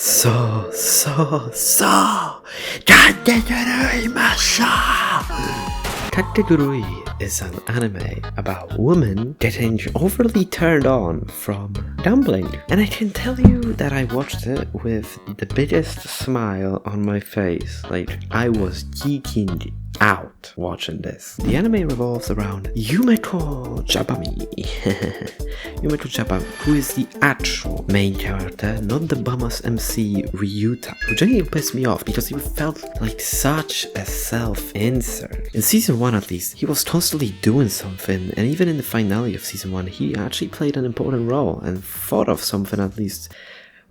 kakegurui Kakegurui is an anime about women getting overly turned on from dumpling. And I can tell you that I watched it with the biggest smile on my face. Like, I was geeking out watching this. The anime revolves around Yumeko Jabami. Yumeko Jabami, who is the actual main character, not the bum-ass MC Ryuta, who genuinely pissed me off because he felt like such a self-insert. In season 1 at least, he was constantly doing something, and even in the finale of season 1, he actually played an important role and thought of something at least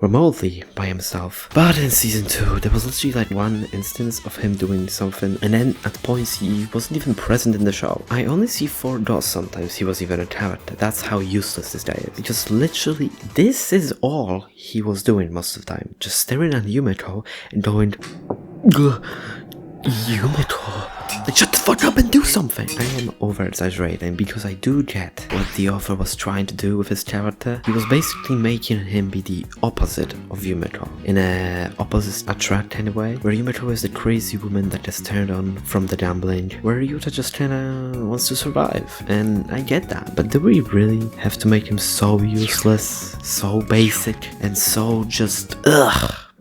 remotely by himself. But in season 2, there was literally like one instance of him doing something, and then at points he wasn't even present in the show. I only see 4 dots sometimes he was even a character. That's how useless this guy is. Because literally, this is all he was doing most of the time. Just staring at Yumeko and going, Yumeko, like, shut the fuck up and do something. I am over exaggerating because I do get what the author was trying to do with his character. He was basically making him be the opposite of Yumeko, in a opposite attract kind of way, where Yumeko is the crazy woman that gets turned on from the gambling, where Ryuta just kinda wants to survive. And I get that, but do we really have to make him so useless, so basic, and so just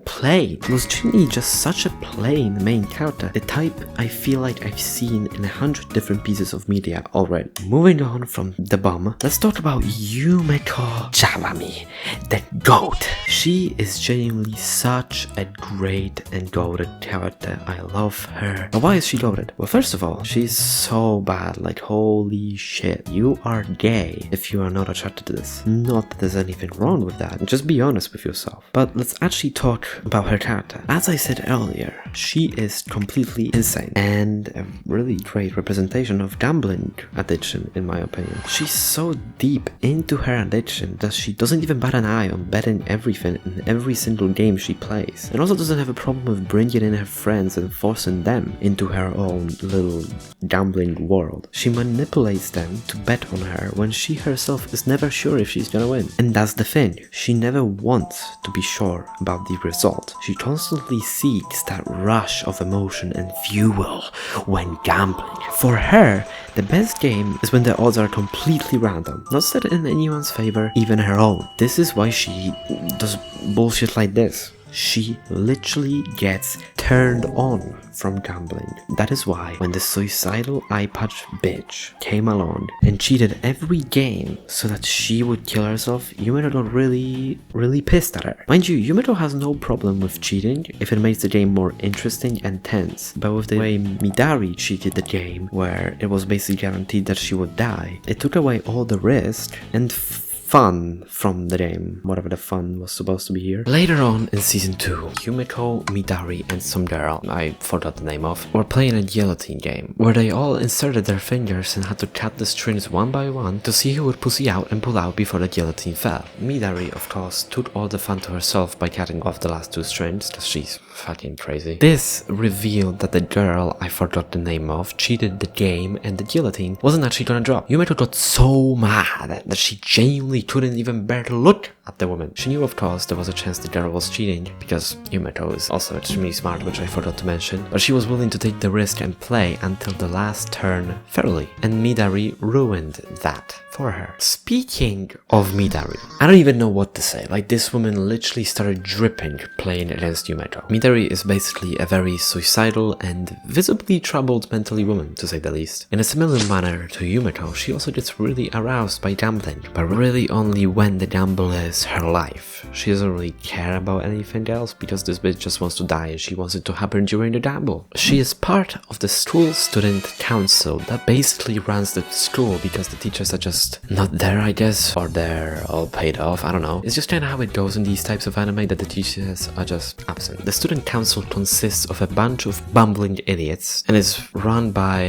plain? He was genuinely just such a plain main character, the type I feel like I've seen in 100 different pieces of media already. Moving on from the bum, let's talk about Yumeko Jabami, the GOAT. She is genuinely such a great and goated character. I love her. But why is she goated? Well, first of all, she's so bad, like holy shit. You are gay if you are not attracted to this. Not that there's anything wrong with that, just be honest with yourself. But let's actually talk about her character. As I said earlier, she is completely insane and a really great representation of gambling addiction, in my opinion. She's so deep into her addiction that she doesn't even bat an eye on betting everything in every single game she plays, and also doesn't have a problem with bringing in her friends and forcing them into her own little gambling world. She manipulates them to bet on her when she herself is never sure if she's gonna win. And that's the thing, she never wants to be sure about the result. She constantly seeks that rush of emotion and fuel when gambling. For her, the best game is when the odds are completely random, not set in anyone's favor, even her own. This is why she does bullshit like this. She literally gets turned on from gambling. That is why when the suicidal eye patch bitch came along and cheated every game so that she would kill herself, Yumeko got really pissed at her. Mind you, Yumeko has no problem with cheating if it makes the game more interesting and tense, but with the way Midari cheated the game, where it was basically guaranteed that she would die, it took away all the risk and fun from the game, whatever the fun was supposed to be here. Later on in season 2, Yumeko, Midari, and some girl I forgot the name of were playing a guillotine game, where they all inserted their fingers and had to cut the strings one by one to see who would pussy out and pull out before the guillotine fell. Midari, of course, took all the fun to herself by cutting off the last 2 strings, because she's fucking crazy. This revealed that the girl I forgot the name of cheated the game and the guillotine wasn't actually gonna drop. Yumeko got so mad that she genuinely couldn't even bear to look at the woman. She knew, of course, there was a chance the girl was cheating, because Yumeko is also extremely smart, which I forgot to mention, but she was willing to take the risk and play until the last turn fairly, and Midari ruined that for her. Speaking of Midari, I don't even know what to say. Like, this woman literally started dripping playing against Yumeko. Midari is basically a very suicidal and visibly troubled mentally woman, to say the least. In a similar manner to Yumeko, she also gets really aroused by gambling, but really only when the gamble is her life. She doesn't really care about anything else because this bitch just wants to die and she wants it to happen during the gamble. She is part of the school student council that basically runs the school because the teachers are just not there, I guess, or they're all paid off, I don't know. It's just kinda how it goes in these types of anime, that the teachers are just absent. The student council consists of a bunch of bumbling idiots and is run by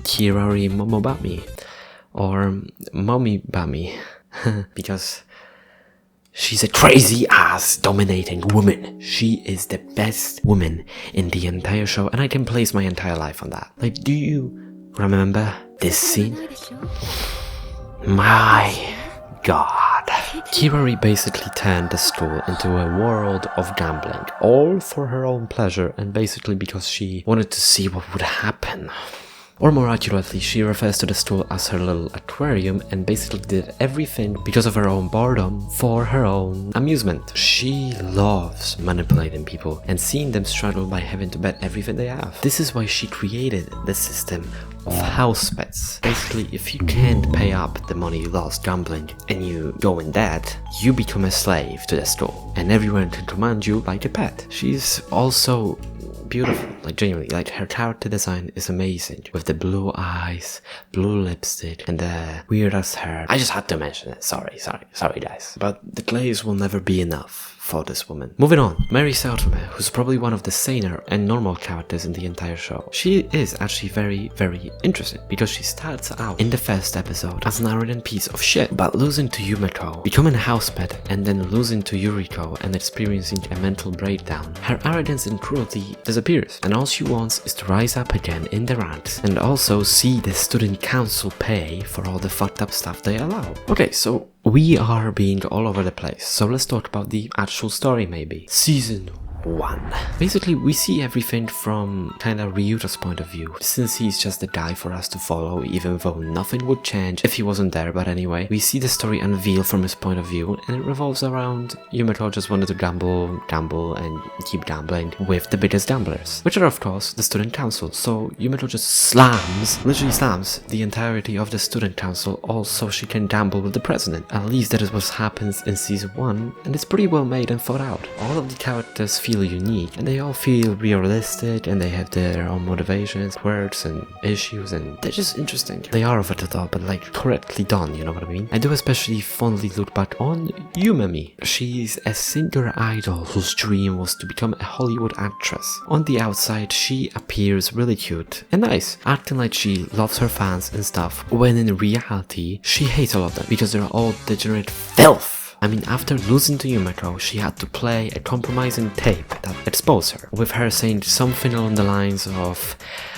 Kirari Momobami, or Momibami, because she's a crazy ass dominating woman. She is the best woman in the entire show, and I can place my entire life on that. Like, do you remember this scene? My God. bad. Kirari basically turned the school into a world of gambling, all for her own pleasure and basically because she wanted to see what would happen. Or more accurately, she refers to the stool as her little aquarium and basically did everything because of her own boredom for her own amusement. She loves manipulating people and seeing them struggle by having to bet everything they have. This is why she created the system of house bets. Basically, if you can't pay up the money you lost gambling and you go in debt, you become a slave to the stool and everyone can command you like a pet. She's also beautiful, like genuinely, like her character design is amazing with the blue eyes, blue lipstick and the weird ass hair. I just had to mention it. Sorry guys, but the glaze will never be enough for this woman. Moving on, Mary Saotome, who's probably one of the saner and normal characters in the entire show. She is actually very interesting because she starts out in the first episode as an arrogant piece of shit, but losing to Yumeko, becoming a house pet, and then losing to Yuriko and experiencing a mental breakdown. Her arrogance and cruelty disappears, and all she wants is to rise up again in the ranks and also see the student council pay for all the fucked up stuff they allow. Okay, so we are being all over the place, so let's talk about the actual story maybe. Season 1. Basically, we see everything from kinda Ryuta's point of view, since he's just a guy for us to follow, even though nothing would change if he wasn't there. But anyway, we see the story unveil from his point of view, and it revolves around Yumeko just wanted to gamble, and keep gambling with the biggest gamblers, which are of course the student council. So Yumeko just literally slams the entirety of the student council, also she can gamble with the president. At least that is what happens in season 1, and it's pretty well made and thought out. All of the characters feel unique and they all feel realistic and they have their own motivations, quirks and issues, and they're just interesting. They are over the top but like correctly done, you know what I mean? I do especially fondly look back on Yumemi. She's a singer idol whose dream was to become a Hollywood actress. On the outside she appears really cute and nice, acting like she loves her fans and stuff, when in reality she hates all of them because they're all degenerate filth. I mean, after losing to Yumeko, she had to play a compromising tape that exposed her, with her saying something along the lines of,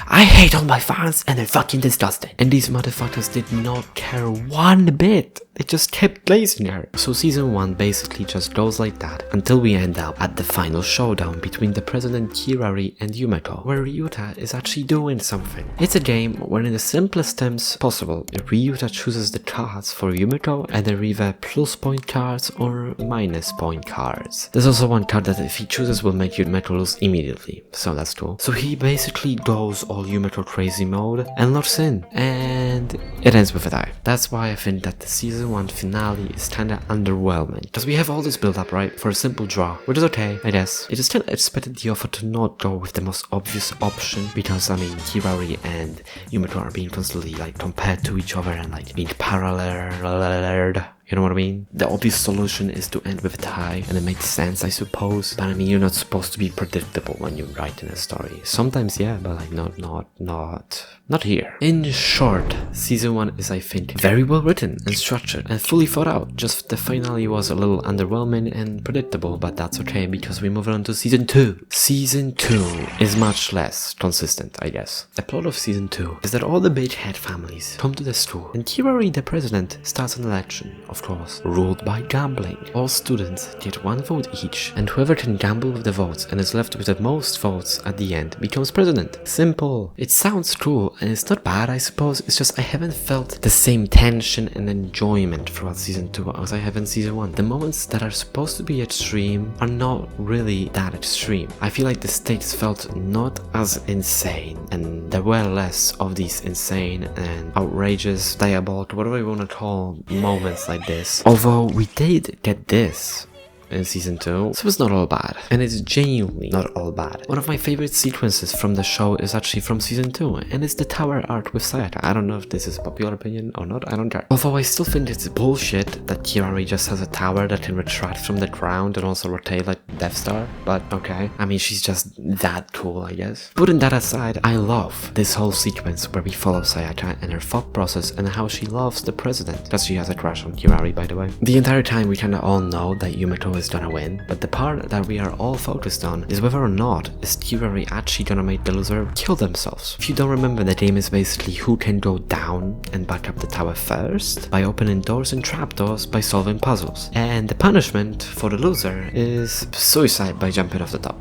"I hate all my fans and they're fucking disgusting." And these motherfuckers did not care one bit. They just kept glazing her. So season 1 basically just goes like that until we end up at the final showdown between the President Kirari and Yumeko, where Ryuta is actually doing something. It's a game where in the simplest terms possible, Ryuta chooses the cards for Yumeko and they're either plus point cards or minus point cards. There's also one card that if he chooses will make Yumeko lose immediately, so that's cool. So he basically goes all Yumeko crazy mode and locks in, and it ends with a die. That's why I think that the season 1 finale is kinda underwhelming, because we have all this build up, right, for a simple draw, which is okay, I guess. I just kinda expected the offer to not go with the most obvious option, because I mean, Kirari and Yumeko are being constantly like compared to each other and like being paralleled. You know what I mean? The obvious solution is to end with a tie, and it makes sense, I suppose. But I mean, you're not supposed to be predictable when you're writing a story. Sometimes, yeah, but like not here. In short, season 1 is, I think, very well written and structured and fully thought out. Just the finale was a little underwhelming and predictable, but that's okay because we move on to season 2. Season 2 is much less consistent, I guess. The plot of season 2 is that all the big head families come to the school, and Kirari, the president, starts an election. Of course, ruled by gambling. All students get 1 vote each, and whoever can gamble with the votes and is left with the most votes at the end becomes president. Simple. It sounds cool, and it's not bad, I suppose. It's just I haven't felt the same tension and enjoyment throughout season 2 as I have in season 1. The moments that are supposed to be extreme are not really that extreme. I feel like the stakes felt not as insane, and there were less of these insane and outrageous, diabolical, whatever you want to call moments like this. Although we did get this in season 2, so it's not all bad, and it's genuinely not all bad. One of my favorite sequences from the show is actually from season 2, and it's the tower arc with Sayaka. I don't know if this is a popular opinion or not, I don't care. Although I still think it's bullshit that Kirari just has a tower that can retract from the ground and also rotate like Death Star, but okay. I mean, she's just that cool, I guess. Putting that aside, I love this whole sequence where we follow Sayaka and her thought process and how she loves the president, because she has a crush on Kirari, by the way. The entire time we kinda all know that Yumeko Yumeko is gonna win, but the part that we are all focused on is whether or not is Kirari actually gonna make the loser kill themselves. If you don't remember, the game is basically who can go down and back up the tower first by opening doors and trapdoors by solving puzzles. And the punishment for the loser is suicide by jumping off the top.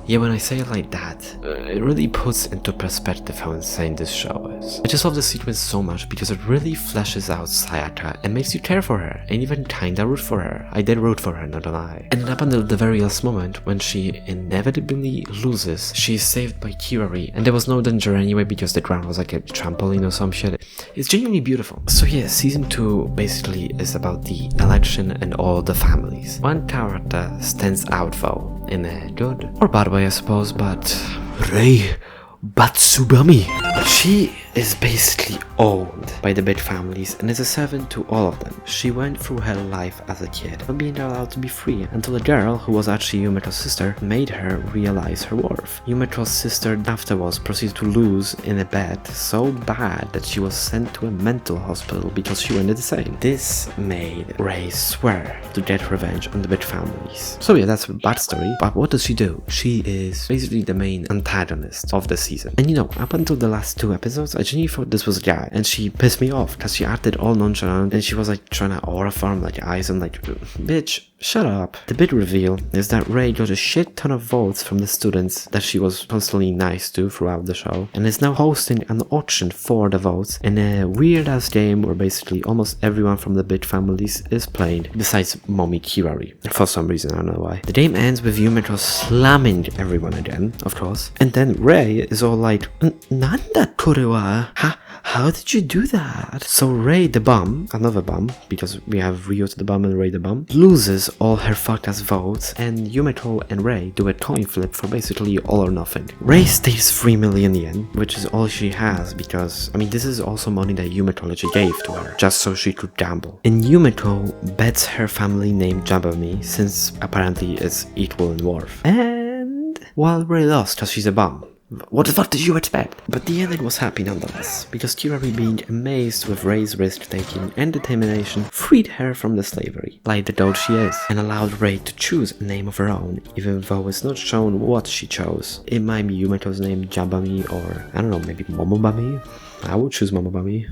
Yeah, when I say it like that, it really puts into perspective how insane this show is. I just love the sequence so much because it really fleshes out Sayaka and makes you care for her and even kinda root for her. I did root for her, not gonna lie. And up until the very last moment, when she inevitably loses, she is saved by Kirari, and there was no danger anyway because the ground was like a trampoline or some shit. It's genuinely beautiful. So yeah, season 2 basically is about the election and all the families. One character stands out though, in a good or bad way I suppose, but Rei Batsubami. She is basically owned by the big families and is a servant to all of them. She went through her life as a kid, not being allowed to be free, until a girl who was actually Yumeko's sister made her realize her worth. Yumeko's sister afterwards proceeded to lose in a bed so bad that she was sent to a mental hospital because she went insane. This made Rei swear to get revenge on the big families. So yeah, that's a backstory, but what does she do? She is basically the main antagonist of the season. And you know, up until the last 2 episodes, I genuinely thought this was a guy, and she pissed me off because she acted all nonchalant and she was like trying to aura farm like eyes and like, bitch, shut up. The big reveal is that Rei got a shit ton of votes from the students that she was constantly nice to throughout the show, and is now hosting an auction for the votes in a weird ass game where basically almost everyone from the big families is playing besides Mommy Kirari. For some reason, I don't know why. The game ends with Yumeko slamming everyone again, of course, and then Rei is all like, Nanda Kurewa? How did you do that? So Rei the bum, another bum, because we have Ryota the bum and Rei the bum, loses all her fuck ass votes, and Yumeko and Rei do a coin flip for basically all or nothing. Rei stays 3 million yen, which is all she has because, I mean, this is also money that Yumeko literally gave to her, just so she could gamble. And Yumeko bets her family name Jabami, since apparently it's equal in worth. And, well, Rei lost because she's a bum. What the fuck did you expect? But the ending was happy nonetheless, because Kirari, being amazed with Rei's risk-taking and determination, freed her from the slavery, like the dog she is, and allowed Rei to choose a name of her own, even though it's not shown what she chose. It might be Yumeko's name Jabami, or I don't know, maybe Momobami? I would choose Momobami.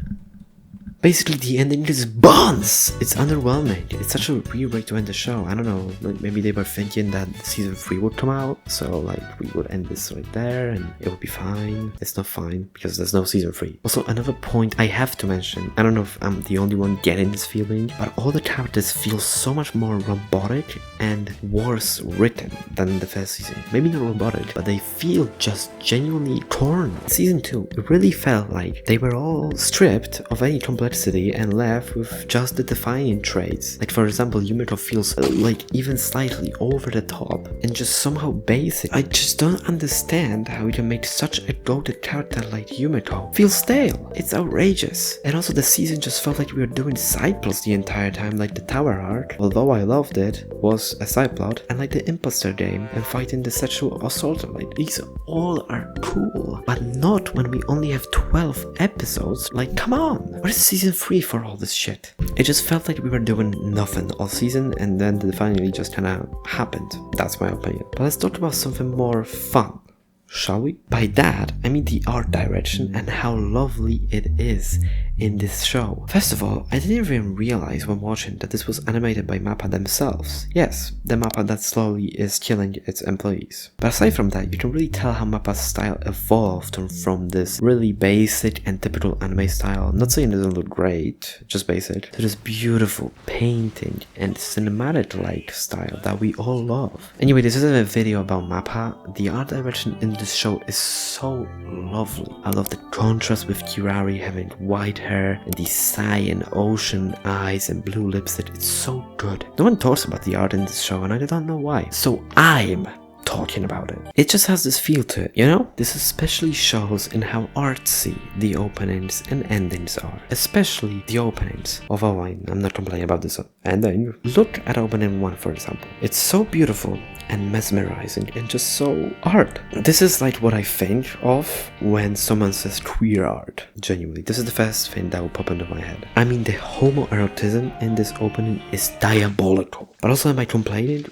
Basically, the ending is buns! It's underwhelming. It's such a weird way to end the show. I don't know, like maybe they were thinking that season 3 would come out, so like we would end this right there and it would be fine. It's not fine because there's no season 3. Also, another point I have to mention, I don't know if I'm the only one getting this feeling, but all the characters feel so much more robotic and worse written than the first season. Maybe not robotic, but they feel just genuinely torn. Season 2, it really felt like they were all stripped of any complexity and left with just the defining traits. Like, for example, Yumeko feels like even slightly over the top and just somehow basic. I just don't understand how you can make such a goated character like Yumeko feel stale. It's outrageous. And also the season just felt like we were doing side plots the entire time, like the tower arc, although I loved it, was a side plot, and like the imposter game and fighting the sexual assault. Like, these all are cool, but not when we only have 12 episodes. Like, come on, what is season 3 for all this shit? It just felt like we were doing nothing all season, and then it finally just kinda happened. That's my opinion. But let's talk about something more fun, shall we? By that, I mean the art direction and how lovely it is in this show. First of all, I didn't even realize when watching that this was animated by MAPPA themselves. Yes, the MAPPA that slowly is killing its employees. But aside from that, you can really tell how MAPPA's style evolved from this really basic and typical anime style, not saying it doesn't look great, just basic, to this beautiful painting and cinematic-like style that we all love. Anyway, this isn't a video about MAPPA. The art direction in this show is so lovely. I love the contrast with Kirari having white hair and these cyan ocean eyes and blue lipstick. It's so good. No one talks about the art in this show, and I don't know why. So I'm talking about it. It just has this feel to it, you know? This especially shows in how artsy the openings and endings are. Especially the openings. Although I'm not complaining about this ending. Look at opening 1, for example. It's so beautiful and mesmerizing and just so art. This is like what I think of when someone says queer art. Genuinely, this is the first thing that will pop into my head. I mean, the homoeroticism in this opening is diabolical. But also, am I complaining?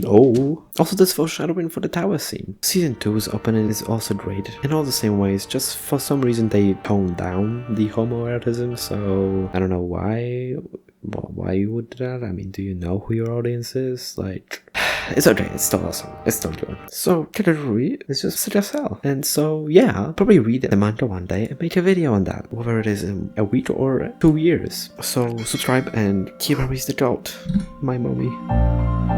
No. Also, this foreshadowing for the tower scene. Season 2's opening is also great in all the same ways, just for some reason they toned down the homoeroticism, so I don't know why you would do that. I mean, do you know who your audience is? Like, it's okay, it's still awesome, it's still good. So, kakegurui is just such a sell. And so, yeah, I'll probably read the manga one day and make a video on that, whether it is in a week or 2 years. So, subscribe and keep the goat, my mommy.